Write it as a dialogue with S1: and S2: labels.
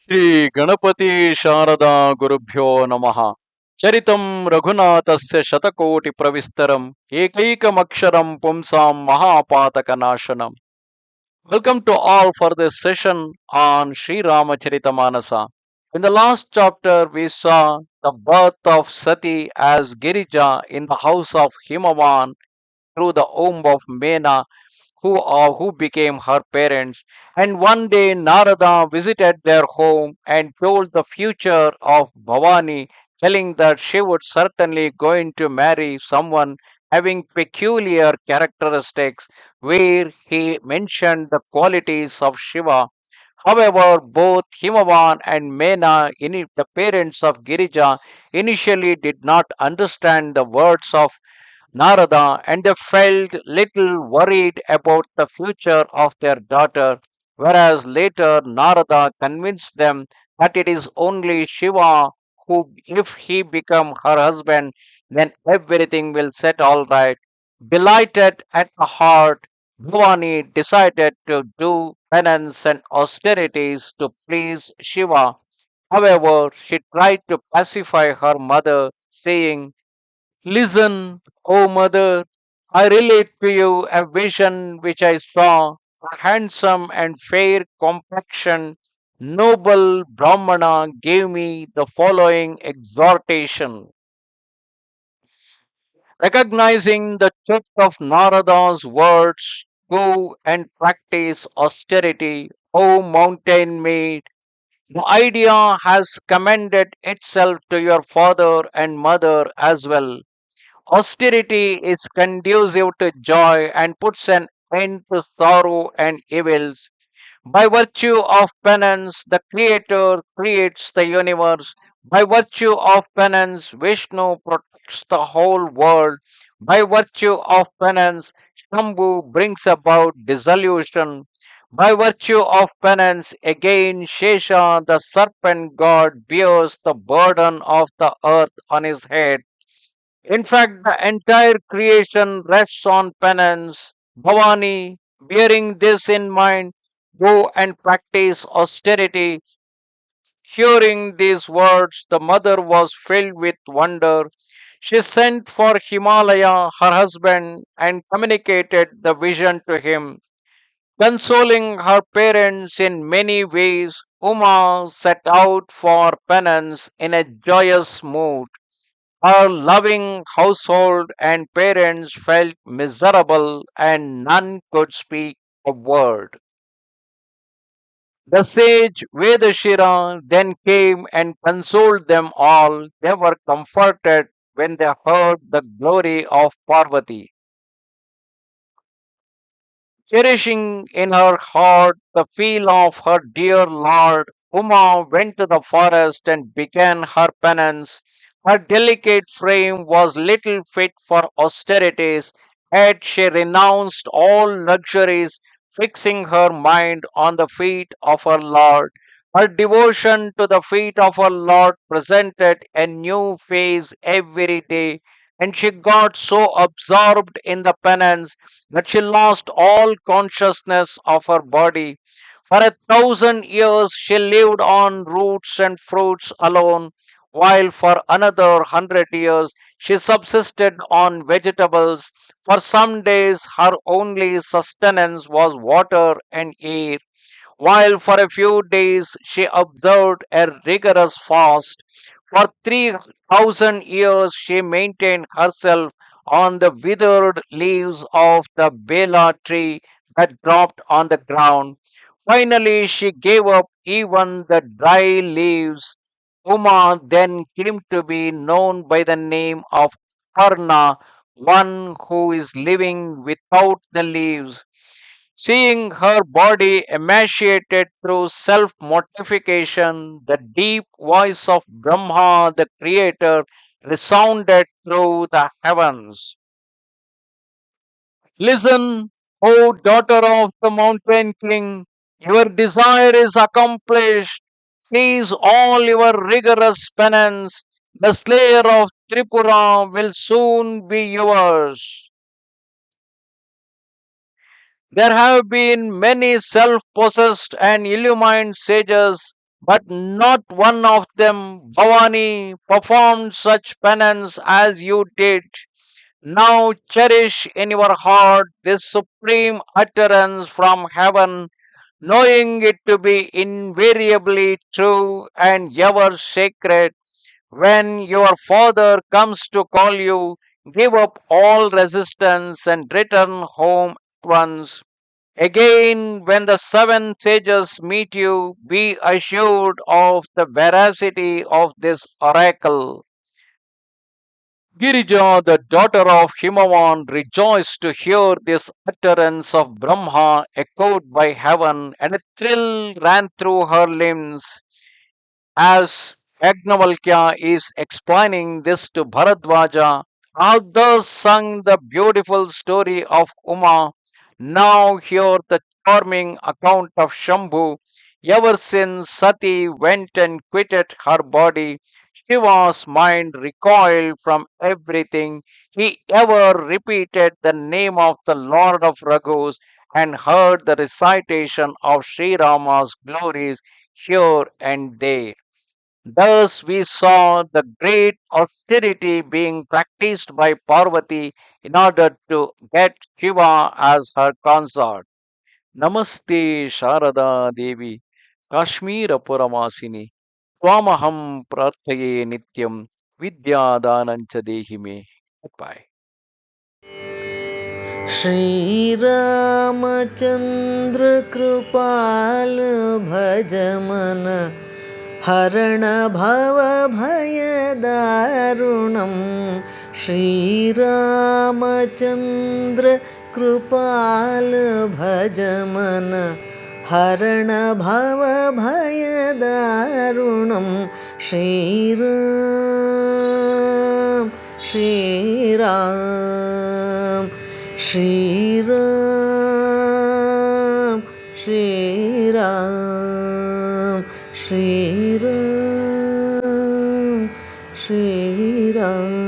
S1: Shri Ganapati Sharada Gurubhyo Namaha Charitam Raghunathasya Shatakoti Pravistaram Ekaikamaksharam Pumsam Mahapatakanashanam. Welcome to all for this session on Sri Rama Manasa. In the last chapter, we saw the birth of Sati as Girija in the house of Himavan through the womb of Mena who became her parents. And one day Narada visited their home and told the future of Bhavani, telling that she would certainly going to marry someone having peculiar characteristics, where he mentioned the qualities of Shiva. However, both Himavan and Mena, the parents of Girija, initially did not understand the words of Narada, and they felt little worried about the future of their daughter, whereas later Narada convinced them that it is only Shiva who, if he become her husband, then everything will set all right. Delighted at the heart, Bhavani decided to do penance and austerities to please Shiva. However, she tried to pacify her mother, saying, "Listen, O mother, I relate to you a vision which I saw. A handsome and fair complexion, noble Brahmana gave me the following exhortation. Recognizing the truth of Narada's words, go and practice austerity, O mountain maid. The idea has commended itself to your father and mother as well. Austerity is conducive to joy and puts an end to sorrow and evils. By virtue of penance, the Creator creates the universe. By virtue of penance, Vishnu protects the whole world. By virtue of penance, Shambhu brings about dissolution. By virtue of penance, again Shesha, the serpent god, bears the burden of the earth on his head. In fact, the entire creation rests on penance. Bhavani, bearing this in mind, go and practice austerity. Hearing these words, the mother was filled with wonder. She sent for Himalaya, her husband, and communicated the vision to him. Consoling her parents in many ways, Uma set out for penance in a joyous mood. Her loving household and parents felt miserable, and none could speak a word. The sage Vedashira then came and consoled them all. They were comforted when they heard the glory of Parvati. Cherishing in her heart the feel of her dear Lord, Uma went to the forest and began her penance. Her delicate frame was little fit for austerities, yet she renounced all luxuries, fixing her mind on the feet of her Lord. Her devotion to the feet of her Lord presented a new phase every day, and she got so absorbed in the penance that she lost all consciousness of her body. For 1,000 years she lived on roots and fruits alone, while for another 100 years she subsisted on vegetables. For some days her only sustenance was water and air, while for a few days she observed a rigorous fast. For 3,000 years she maintained herself on the withered leaves of the Bala tree that dropped on the ground. Finally, she gave up even the dry leaves. Uma then came to be known by the name of Karna, one who is living without the leaves. Seeing her body emaciated through self mortification, the deep voice of Brahma, the Creator, resounded through the heavens. Listen, O daughter of the mountain king, your desire is accomplished. Cease all your rigorous penance. The slayer of Tripura will soon be yours. There have been many self possessed and illumined sages but not one of them, Bhavani, performed such penance as you did. Now cherish in your heart this supreme utterance from heaven, knowing it to be invariably true and ever sacred. When your father comes to call you, give up all resistance and return home at once. Again, when the seven sages meet you, be assured of the veracity of this oracle. Girija, the daughter of Himavan, rejoiced to hear this utterance of Brahma echoed by heaven, and a thrill ran through her limbs as Yagnavalkya is explaining this to Bharadwaja. Others sung the beautiful story of Uma. Now hear the charming account of Shambhu. Ever since Sati went and quitted her body, Shiva's mind recoiled from everything. He ever repeated the name of the Lord of Raghus and heard the recitation of Sri Rama's glories here and there. Thus, we saw the great austerity being practiced by Parvati in order to get Shiva as her consort. Namaste Sharada Devi, Kashmira Puramasini, Twamaham Prarthaye Nityam, Vidya Danancha Dehime. Goodbye.
S2: Shri Ramchandra कृपाल भज मन हरण भव भयदारुणं श्रीरामचन्द्र कृपाल भज मन हरण भव भयदारुणं श्रीराम श्रीराम श्रीराम श्रीराम श्रीराम श्रीराम